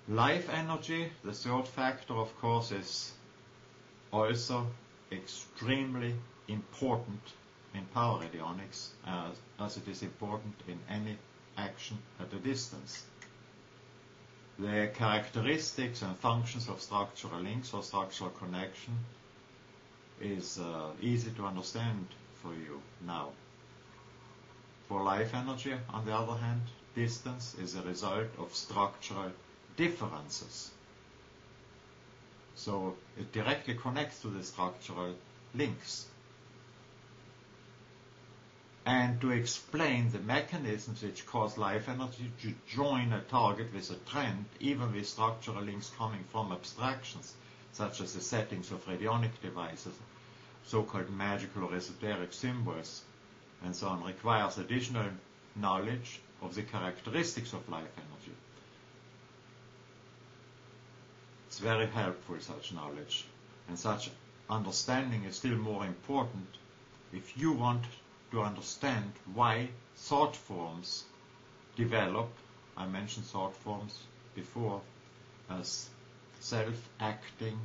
Life energy, the third factor, of course, is also extremely important in power radionics, as it is important in any action at a distance. The characteristics and functions of structural links or structural connection is easy to understand for you now. For life energy, on the other hand, distance is a result of structural differences. So it directly connects to the structural links. And to explain the mechanisms which cause life energy to join a target with a trend, even with structural links coming from abstractions, such as the settings of radionic devices, so-called magical or esoteric symbols, and so on, requires additional knowledge of the characteristics of life energy. It's very helpful, such knowledge, and such understanding is still more important if you want to understand why thought forms develop. I mentioned thought forms before as self-acting,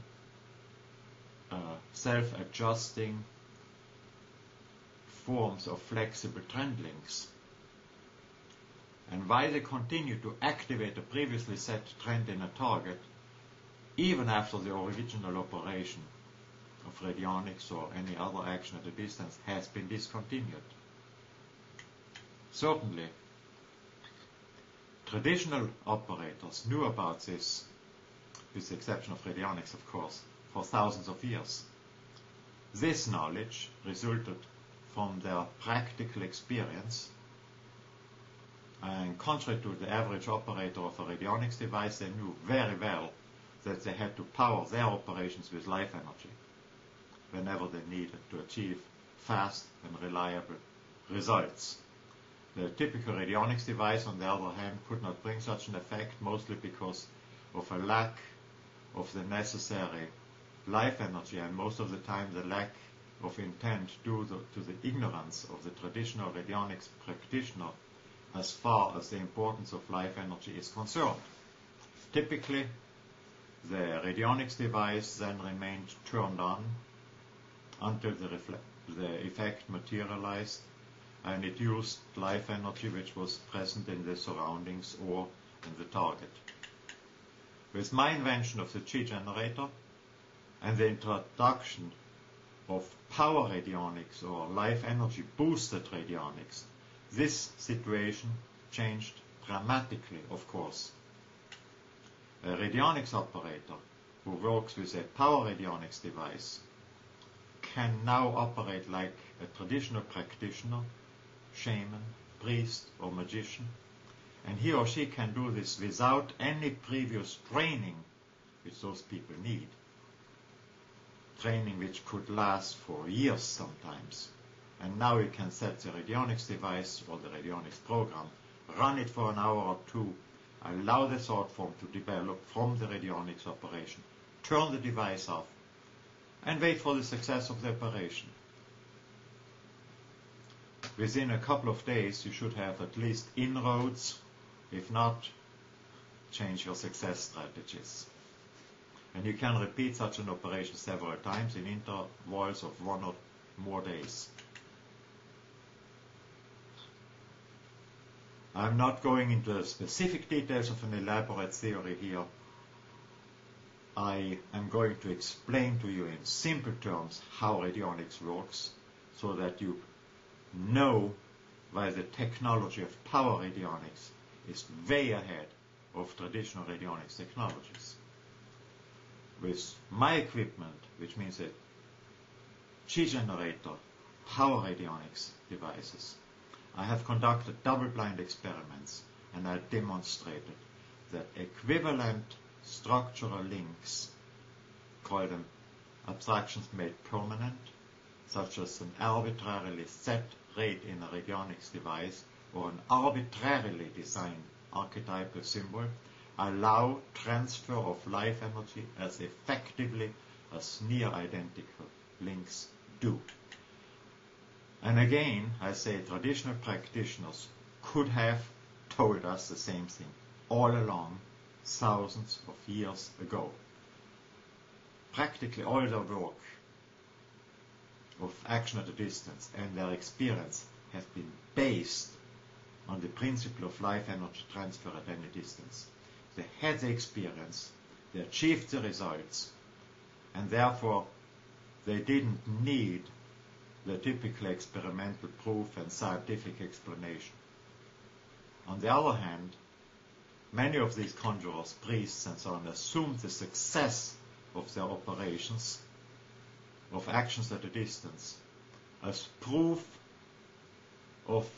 self-adjusting forms of flexible trend links, and why they continue to activate a previously set trend in a target even after the original operation of radionics or any other action at a distance has been discontinued. Certainly, traditional operators knew about this, with the exception of radionics, of course, for thousands of years. This knowledge resulted from their practical experience, and contrary to the average operator of a radionics device, they knew very well that they had to power their operations with life energy whenever they needed to achieve fast and reliable results. The typical radionics device, on the other hand, could not bring such an effect, mostly because of a lack of the necessary life energy, and most of the time the lack of intent due to the ignorance of the traditional radionics practitioner as far as the importance of life energy is concerned. Typically, the radionics device then remained turned on until the effect materialized, and it used life energy which was present in the surroundings or in the target. With my invention of the chi generator and the introduction of power radionics or life energy boosted radionics, this situation changed dramatically, of course. A radionics operator who works with a power radionics device can now operate like a traditional practitioner, shaman, priest or magician, and he or she can do this without any previous training which those people need. Training which could last for years sometimes. And now you can set the radionics device or the radionics program, run it for an hour or two, allow the thought form to develop from the radionics operation, turn the device off, and wait for the success of the operation. Within a couple of days you should have at least inroads, if not, change your success strategies. And you can repeat such an operation several times in intervals of 1 or more days. I'm not going into the specific details of an elaborate theory here. I am going to explain to you in simple terms how radionics works, so that you know why the technology of power radionics is way ahead of traditional radionics technologies. With my equipment, which means a chi generator, power radionics devices, I have conducted double-blind experiments, and I demonstrated that equivalent structural links, call them abstractions made permanent, such as an arbitrarily set rate in a radionics device or an arbitrarily designed archetypal symbol, allow transfer of life energy as effectively as near identical links do. And again, I say traditional practitioners could have told us the same thing all along, thousands of years ago. Practically all their work of action at a distance and their experience have been based on the principle of life energy transfer at any distance. They had the experience, they achieved the results, and therefore they didn't need the typical experimental proof and scientific explanation. On the other hand, many of these conjurers, priests and so on assumed the success of their operations, of actions at a distance, as proof of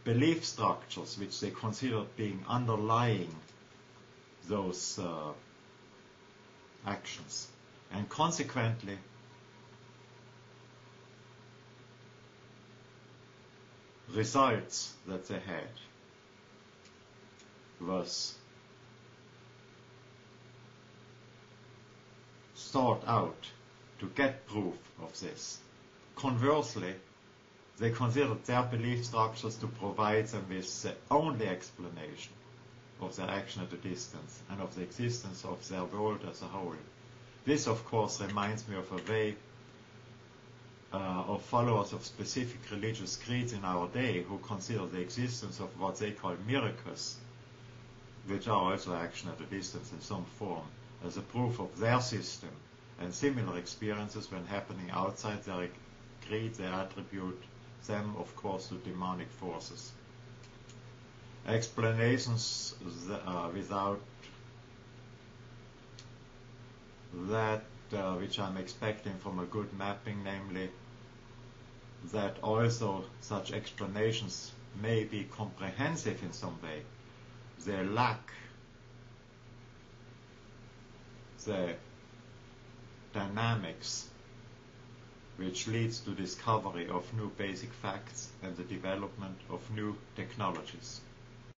belief structures which they considered being underlying those actions. And consequently, results that they had was sought out to get proof of this. Conversely, they considered their belief structures to provide them with the only explanation of their action at a distance and of the existence of their world as a whole. This, of course, reminds me of a way of followers of specific religious creeds in our day who consider the existence of what they call miracles, which are also action at a distance in some form, as a proof of their system, and similar experiences when happening outside their creed, they attribute them, of course, to demonic forces. Explanations without that which I'm expecting from a good mapping, namely that also such explanations may be comprehensive in some way. They lack the dynamics which leads to discovery of new basic facts and the development of new technologies.